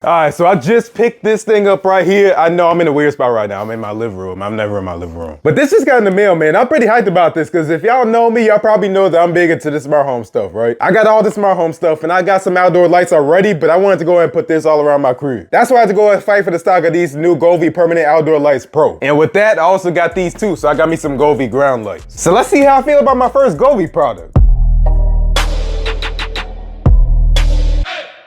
All right, so I just picked this thing up right here. I know I'm in a weird spot right now. I'm in my living room. I'm never in my living room. But this just got in the mail, man. I'm pretty hyped about this because if y'all know me, y'all probably know that I'm big into the smart home stuff, right? I got all the smart home stuff and I got some outdoor lights already, but I wanted to go ahead and put this all around my crib. That's why I had to go ahead and fight for the stock of these new Govee Permanent Outdoor Lights Pro. And with that, I also got these too. So I got me some Govee ground lights. So let's see how I feel about my first Govee product.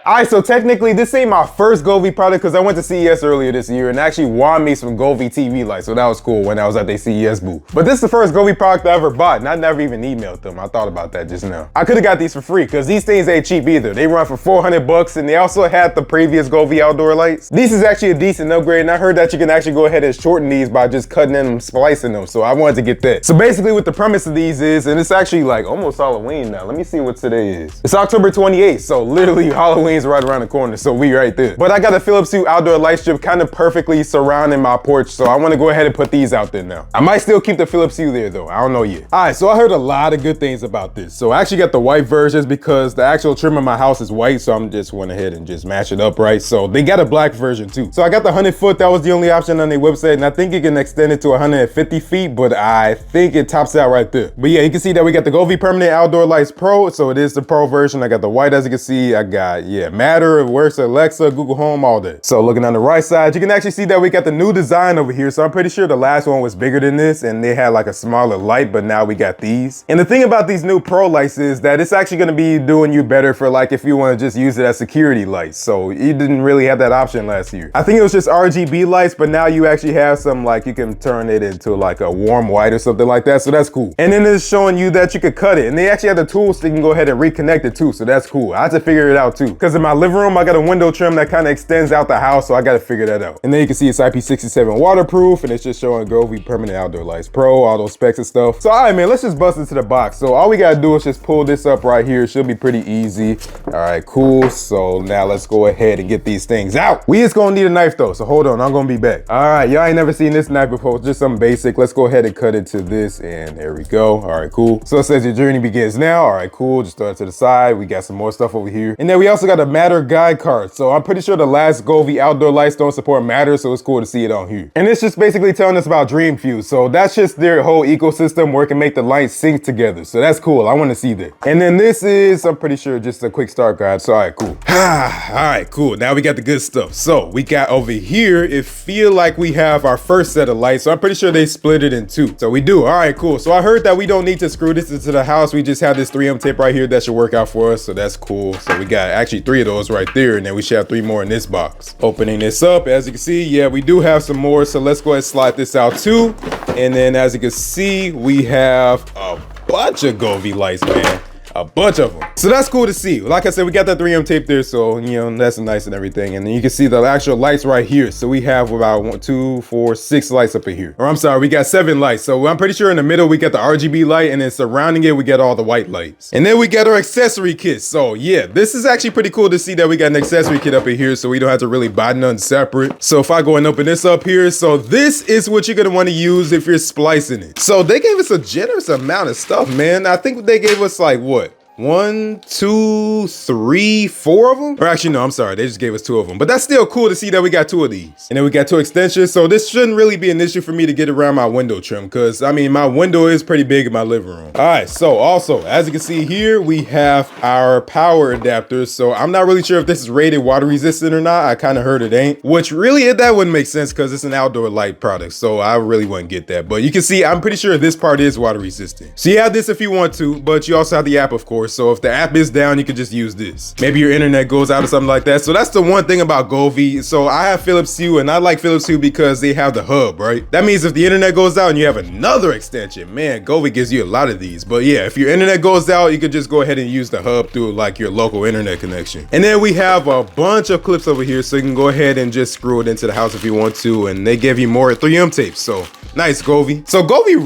All right, so technically this ain't my first Govee product because I went to CES earlier this year and actually won me some Govee TV lights. So that was cool when I was at their CES booth. But this is the first Govee product I ever bought and I never even emailed them. I thought about that just now. I could have got these for free because these things ain't cheap either. They run for 400 bucks and they also had the previous Govee outdoor lights. This is actually a decent upgrade and I heard that you can actually go ahead and shorten these by just cutting them and splicing them. So I wanted to get that. So basically what the premise of these is, and it's actually like almost Halloween now. Let me see what today is. It's October 28th. So literally Halloween is right around the corner, so we right there. But I got a Philips Hue outdoor light strip kind of perfectly surrounding my porch, so I want to go ahead and put these out there now. I might still keep the Philips Hue there though, I don't know yet. All right, so I heard a lot of good things about this. So I actually got the white versions because the actual trim of my house is white, so I'm just went ahead and just match it up right. So they got a black version too. So I got the 100 foot, that was the only option on their website, and I think you can extend it to 150 feet, but I think it tops out right there. But yeah, you can see that we got the Govee Permanent Outdoor Lights Pro, so it is the Pro version. I got the white, as you can see. I got, yeah, Matter, works, Alexa, Google Home, all that. So looking on the right side, you can actually see that we got the new design over here. So I'm pretty sure the last one was bigger than this and they had like a smaller light, but now we got these. And the thing about these new Pro lights is that it's actually gonna be doing you better for like if you wanna just use it as security lights. So you didn't really have that option last year. I think it was just RGB lights, but now you actually have some like you can turn it into like a warm white or something like that. So that's cool. And then it's showing you that you could cut it. And they actually have the tools so you can go ahead and reconnect it too. So that's cool. I had to figure it out too. Because in my living room, I got a window trim that kind of extends out the house, so I got to figure that out. And then you can see it's IP67 waterproof, and it's just showing Govee Permanent Outdoor Lights Pro, all those specs and stuff. So all right, man, let's just bust into the box. So all we got to do is just pull this up right here. It should be pretty easy. All right, cool. So now let's go ahead and get these things out. We just gonna need a knife though, so hold on, I'm gonna be back. All right, y'all ain't never seen this knife before, just something basic. Let's go ahead and cut into this, and there we go. All right, cool. So it says your journey begins now. All right, cool. Just throw it to the side. We got some more stuff over here. And then we also got a Matter guide card. So I'm pretty sure the last Govee outdoor lights don't support Matter, so it's cool to see it on here. And it's just basically telling us about Dream Fuse. So that's just their whole ecosystem where it can make the lights sync together. So that's cool. I want to see that. And then this is, I'm pretty sure, just a quick start guide. So all right, cool. All right, cool. Now we got the good stuff. So we got over here, it feel like we have our first set of lights. So I'm pretty sure they split it in two. So we do. All right, cool. So I heard that we don't need to screw this into the house. We just have this 3M tape right here that should work out for us. So that's cool. So we got actually 3 of those right there. And then we should have 3 more in this box. Opening this up, as you can see, yeah, we do have some more. So let's go ahead and slide this out too. And then as you can see, we have a bunch of Govee lights, man. A bunch of them. So that's cool to see. Like I said, we got that 3M tape there, so you know that's nice and everything. And then you can see the actual lights right here. So we have about 1, 2, 4, 6 lights up in here. Or I'm sorry, we got 7 lights. So I'm pretty sure in the middle we got the RGB light, and then surrounding it we got all the white lights. And then we got our accessory kit. So yeah, this is actually pretty cool to see that we got an accessory kit up in here, so we don't have to really buy none separate. So if I go and open this up here, so this is what you're gonna want to use if you're splicing it. So they gave us a generous amount of stuff, man. I think they gave us like what? 1, 2, 3, 4 of them? Or actually, no, I'm sorry. They just gave us 2 of them. But that's still cool to see that we got 2 of these. And then we got 2 extensions. So this shouldn't really be an issue for me to get around my window trim. Because, I mean, my window is pretty big in my living room. All right. So also, as you can see here, we have our power adapters. So I'm not really sure if this is rated water resistant or not. I kind of heard it ain't. Which really, that wouldn't make sense because it's an outdoor light product. So I really wouldn't get that. But you can see, I'm pretty sure this part is water resistant. So you have this if you want to. But you also have the app, of course. So if the app is down, you can just use this. Maybe your internet goes out or something like that. So that's the one thing about Govee. So I have Philips Hue, and I like Philips Hue because they have the hub, right? That means if the internet goes out and you have another extension, man, Govee gives you a lot of these. But yeah, if your internet goes out, you could just go ahead and use the hub through like your local internet connection. And then we have a bunch of clips over here, so you can go ahead and just screw it into the house if you want to. And they give you more 3M tapes. So nice, Govee. So Govee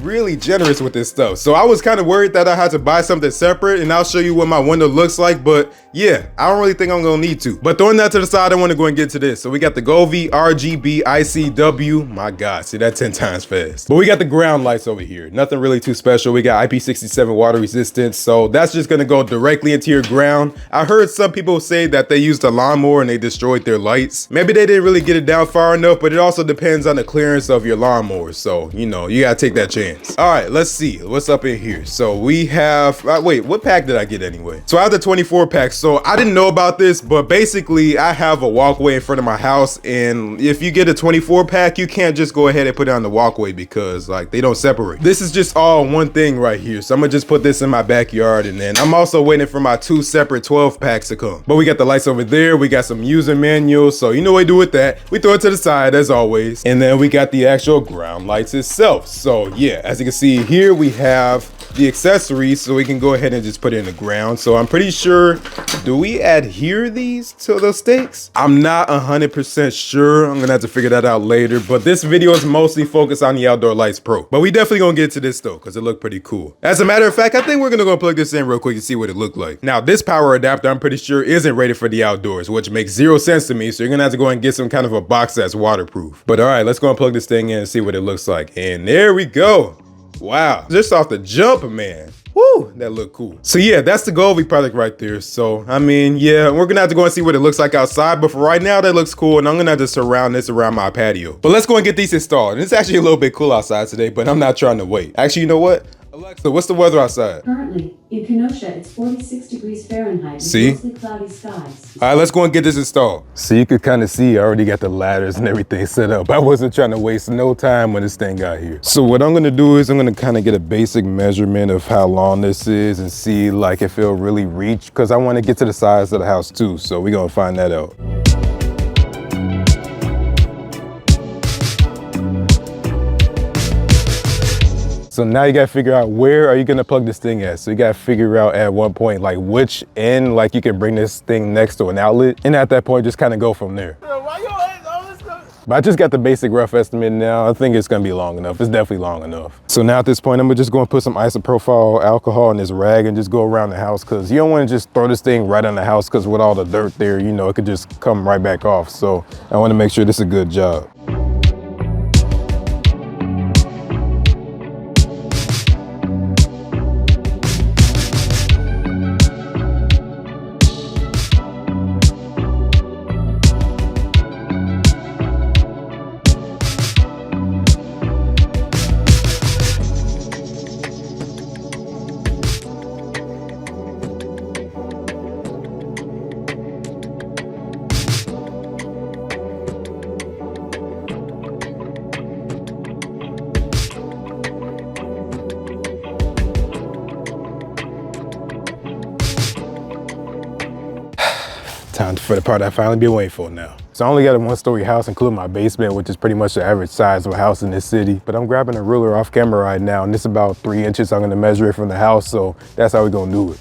really generous with this stuff. So I was kind of worried that I had to buy something separate separate and I'll show you what my window looks like, but yeah, I don't really think I'm gonna need to. But throwing that to the side, I wanna go and get to this. So we got the Govee RGB ICW. My God, see that 10 times fast. But we got the ground lights over here. Nothing really too special. We got IP67 water resistance. So that's just gonna go directly into your ground. I heard some people say that they used a lawnmower and they destroyed their lights. Maybe they didn't really get it down far enough, but it also depends on the clearance of your lawnmower. So, you know, you gotta take that chance. All right, let's see what's up in here. So we have, wait, what pack did I get anyway? So I have the 24 pack. So I didn't know about this, but basically I have a walkway in front of my house, and if you get a 24 pack, you can't just go ahead and put it on the walkway because like they don't separate. This is just all one thing right here. So I'm gonna just put this in my backyard, and then I'm also waiting for my 2 separate 12 packs to come. But we got the lights over there. We got some user manuals. So you know what we do with that. We throw it to the side as always. And then we got the actual ground lights itself. So yeah, as you can see here, we have the accessories, so we can go ahead and just put it in the ground. So I'm pretty sure, do we adhere these to the stakes? I'm not 100% sure. I'm gonna have to figure that out later, but this video is mostly focused on the Outdoor Lights Pro. But we definitely gonna get to this though, because it looked pretty cool. As a matter of fact, I think we're gonna go plug this in real quick and see what it looked like. Now, this power adapter, I'm pretty sure isn't rated for the outdoors, which makes 0 sense to me. So you're gonna have to go and get some kind of a box that's waterproof. But all right, let's go and plug this thing in and see what it looks like. And there we go. Wow, just off the jump, man. Woo, that looked cool. So yeah, that's the Govee product right there. So, I mean, yeah, we're gonna have to go and see what it looks like outside, but for right now, that looks cool, and I'm gonna have to surround this around my patio. But let's go and get these installed. And it's actually a little bit cool outside today, but I'm not trying to wait. Actually, you know what? Alexa, what's the weather outside? Currently, in Kenosha, it's 46 degrees Fahrenheit. See? Mostly cloudy skies. All right, let's go and get this installed. So you could kind of see I already got the ladders and everything set up. I wasn't trying to waste no time when this thing got here. So what I'm gonna do is I'm gonna kind of get a basic measurement of how long this is and see like if it'll really reach, because I want to get to the size of the house too. So we're gonna find that out. So now you gotta figure out where are you gonna plug this thing at. So you gotta figure out at one point like which end like you can bring this thing next to an outlet, and at that point just kind of go from there. But I just got the basic rough estimate now. I think it's gonna be long enough. It's definitely long enough. So now at this point, I'm just gonna put some isopropyl alcohol in this rag and just go around the house, because you don't wanna just throw this thing right on the house, because with all the dirt there, you know, it could just come right back off. So I wanna make sure this is a good job. Time for the part I finally been waiting for now. So I only got a 1-story house, including my basement, which is pretty much the average size of a house in this city. But I'm grabbing a ruler off camera right now, and it's about 3 inches. I'm gonna measure it from the house, so that's how we're gonna do it.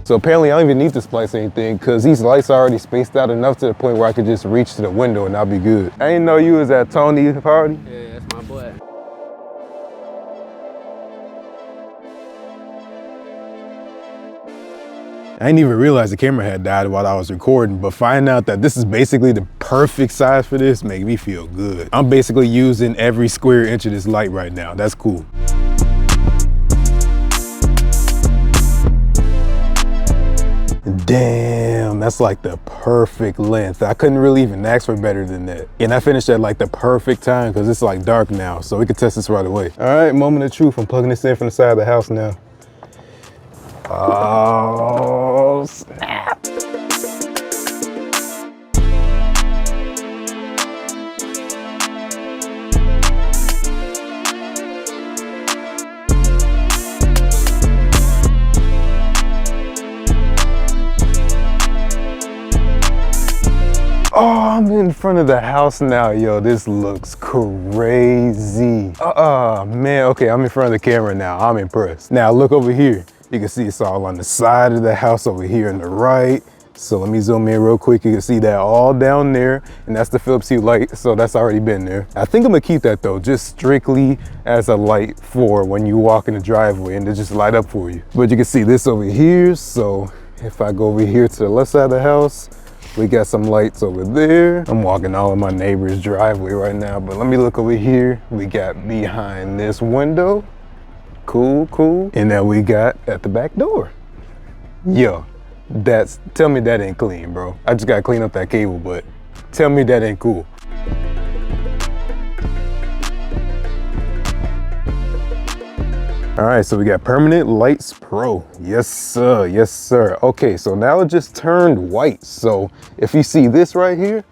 So apparently I don't even need to splice anything, because these lights are already spaced out enough to the point where I could just reach to the window and I'll be good. I didn't know you was at Tony's party. Yeah, that's my boy. I didn't even realize the camera had died while I was recording, but finding out that this is basically the perfect size for this made me feel good. I'm basically using every square inch of this light right now. That's cool. Damn, that's like the perfect length. I couldn't really even ask for better than that. And I finished at like the perfect time, because it's like dark now, so we can test this right away. All right, moment of truth. I'm plugging this in from the side of the house now. Oh, snap. Oh, I'm in front of the house now. Yo, this looks crazy. Man, okay, I'm in front of the camera now. I'm impressed. Now look over here. You can see it's all on the side of the house over here on the right. So let me zoom in real quick. You can see that all down there, and that's the Philips Hue light, so that's already been there. I think I'm gonna keep that though, just strictly as a light for when you walk in the driveway and to just light up for you. But you can see this over here, so if I go over here to the left side of the house, we got some lights over there. I'm walking all of my neighbor's driveway right now, but let me look over here. We got behind this window. Cool, cool. And then we got at the back door. Yo, tell me that ain't clean, bro. I just gotta clean up that cable, but tell me that ain't cool. All right, so we got Permanent Lights Pro. Yes, sir, yes, sir. Okay, so now it just turned white. So if you see this right here,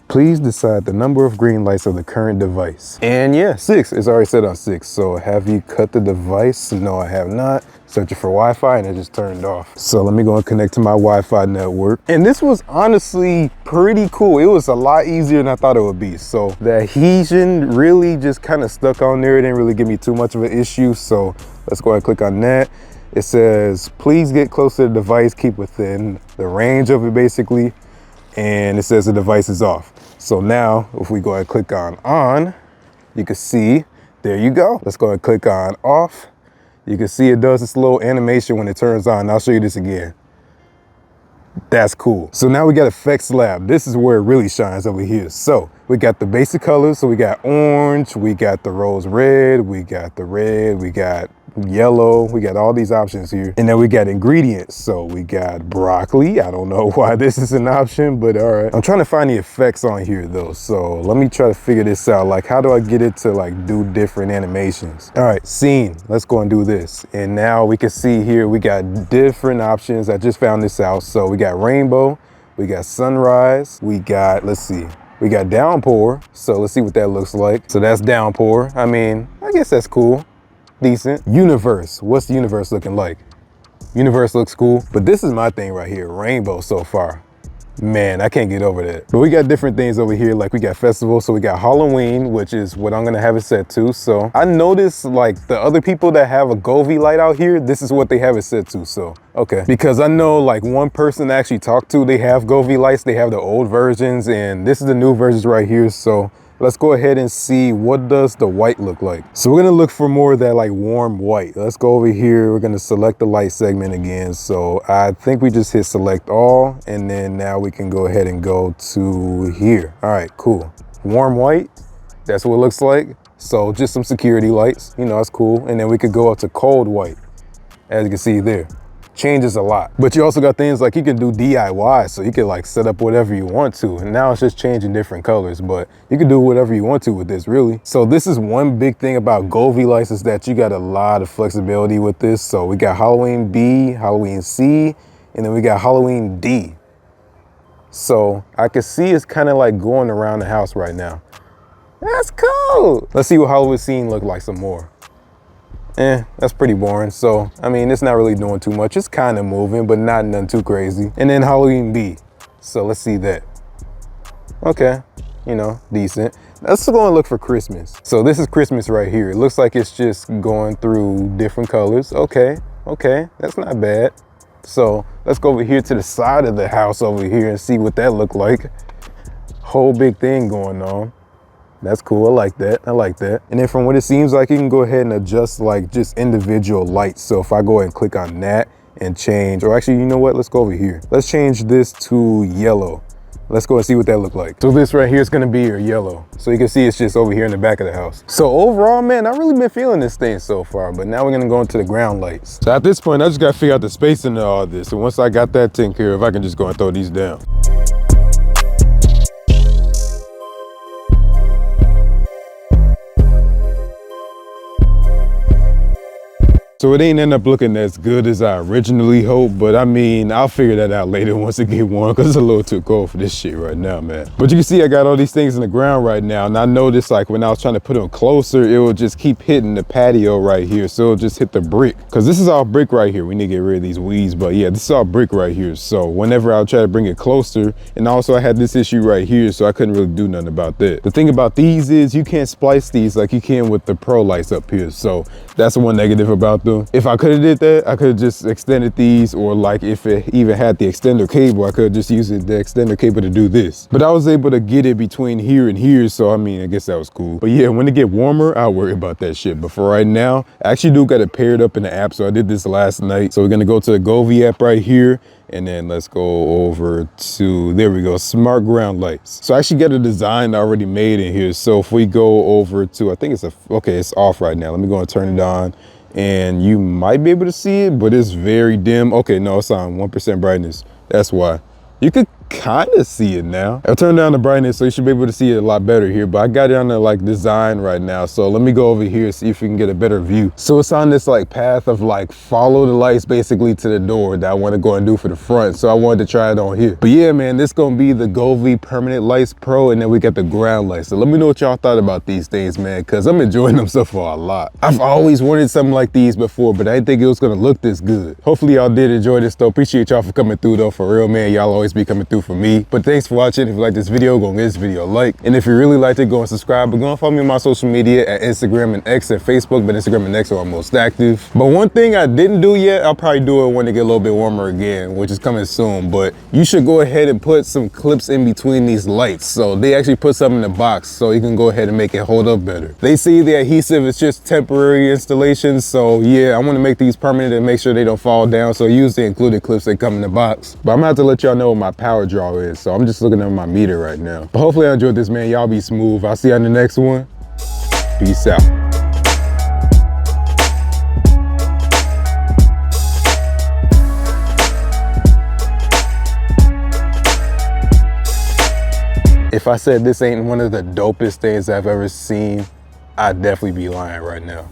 please decide the number of green lights of the current device. And yeah, 6, it's already set on 6. So have you cut the device? No, I have not. Searching for Wi-Fi and it just turned off. So let me go and connect to my Wi-Fi network. And this was honestly pretty cool. It was a lot easier than I thought it would be. So the adhesion really just kind of stuck on there. It didn't really give me too much of an issue. So let's go ahead and click on that. It says, please get close to the device, keep within the range of it basically. And it says the device is off. So now if we go ahead and click on, you can see, there you go. Let's go ahead and click on off. You can see it does this little animation when it turns on. I'll show you this again. That's cool. So now we got Effects Lab. This is where it really shines over here. So we got the basic colors. So we got orange, we got the rose red, we got the red, we got yellow, we got all these options here. And then we got ingredients. So we got broccoli. I don't know why this is an option, but all right. I'm trying to find the effects on here though. So let me try to figure this out. Like, how do I get it to like do different animations? All right, scene, let's go and do this. And now we can see here, we got different options. I just found this out. So we got rainbow, we got sunrise, we got, let's see, we got downpour. So let's see what that looks like. So that's downpour. I mean, I guess that's cool. Decent. Universe, what's the universe looking like? Universe looks cool, but this is my thing right here, rainbow so far. Man, I can't get over that. But we got different things over here, like we got festival, so we got Halloween, which is what I'm gonna have it set to. So I noticed like the other people that have a Govee light out here, this is what they have it set to, so okay. Because I know like one person I actually talked to, they have Govee lights, they have the old versions, and this is the new versions right here, so let's go ahead and see what does the white look like. So we're gonna look for more of that like warm white. Let's go over here. We're gonna select the light segment again. So I think we just hit select all, and then now we can go ahead and go to here. All right, cool. Warm white, that's what it looks like. So just some security lights, you know, that's cool. And then we could go up to cold white, as you can see there. Changes a lot. But you also got things like you can do DIY, so you can like set up whatever you want to. And now it's just changing different colors, but you can do whatever you want to with this really. So this is one big thing about Govee lights, is that you got a lot of flexibility with this. So we got Halloween B, Halloween C, and then we got Halloween D. So I can see it's kind of like going around the house right now. That's cool. Let's see what Halloween scene look like some more. That's pretty boring. So, I mean, it's not really doing too much. It's kind of moving, but not nothing too crazy. And then Halloween B. So let's see that. Okay, you know, decent. Let's go and look for Christmas. So this is Christmas right here. It looks like it's just going through different colors. Okay, that's not bad. So let's go over here to the side of the house over here and see what that looked like. Whole big thing going on. That's cool, I like that, I like that. And then from what it seems like, you can go ahead and adjust like just individual lights. So if I go ahead and click on that and change, or actually, you know what, let's go over here. Let's change this to yellow. Let's go and see what that look like. So this right here is gonna be your yellow. So you can see it's just over here in the back of the house. So overall, man, I've really been feeling this thing so far, but now we're gonna go into the ground lights. So at this point, I just gotta figure out the spacing of all this. And once I got that taken care of, I can just go and throw these down. So it ain't end up looking as good as I originally hoped, but I mean, I'll figure that out later once it get warm, because it's a little too cold for this shit right now, man. But you can see I got all these things in the ground right now, and I noticed like when I was trying to put them closer, it would just keep hitting the patio right here, so it'll just hit the brick. Because this is all brick right here. We need to get rid of these weeds, but yeah, this is all brick right here. So whenever I'll try to bring it closer, and also I had this issue right here, so I couldn't really do nothing about that. The thing about these is you can't splice these like you can with the Pro lights up here, so that's one negative about them. them. If I could have did that, I could have just extended these, or like if it even had the extender cable, I could have just used the extender cable to do this. But I was able to get it between here and here, so I mean, I guess that was cool. But yeah, when it get warmer, I'll worry about that shit. But for right now, I actually do got it paired up in the app, so I did this last night. So we're gonna go to the Govee app right here, and then let's go over to, there we go, smart ground lights. So I actually got a design already made in here. So if we go over to, I think it's okay, it's off right now. Let me go and turn it on, and you might be able to see it, but it's very dim. Okay, no, it's on 1% brightness. That's why. You could kind of see it now. I'll turn down the brightness so you should be able to see it a lot better here, but I got it on the like design right now. So let me go over here, see if we can get a better view. So it's on this like path of like follow the lights basically to the door that I want to go and do for the front. So I wanted to try it on here. But yeah, man, this gonna be the Govee Permanent Lights Pro, and then we got the ground lights. So let me know what y'all thought about these things, man, because I'm enjoying them so far a lot. I've always wanted something like these before, but I didn't think it was gonna look this good. Hopefully y'all did enjoy this though. Appreciate y'all for coming through though, for real, man. Y'all always be coming through for me. But thanks for watching. If you like this video, go and give this video a like. And if you really liked it, go and subscribe. But go and follow me on my social media at Instagram and X and Facebook. But Instagram and X are most active. But one thing I didn't do yet, I'll probably do it when it get a little bit warmer again, which is coming soon. But you should go ahead and put some clips in between these lights. So they actually put some in the box so you can go ahead and make it hold up better. They say the adhesive is just temporary installation. So yeah, I want to make these permanent and make sure they don't fall down. So use the included clips that come in the box. But I'm gonna have to let y'all know what my power draw is. So I'm just looking at my meter right now. But hopefully I enjoyed this, man. Y'all be smooth. I'll see you on the next one. Peace out. If I said this ain't one of the dopest things I've ever seen, I'd definitely be lying right now.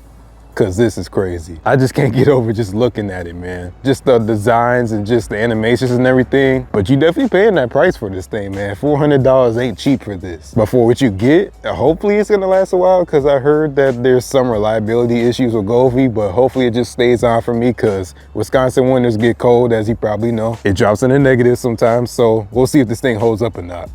Cause this is crazy. I just can't get over just looking at it, man. Just the designs and just the animations and everything. But you definitely paying that price for this thing, man. $400 ain't cheap for this. But for what you get, hopefully it's gonna last a while, cause I heard that there's some reliability issues with Govee, but hopefully it just stays on for me, cause Wisconsin winters get cold, as you probably know. It drops in the negative sometimes, so we'll see if this thing holds up or not.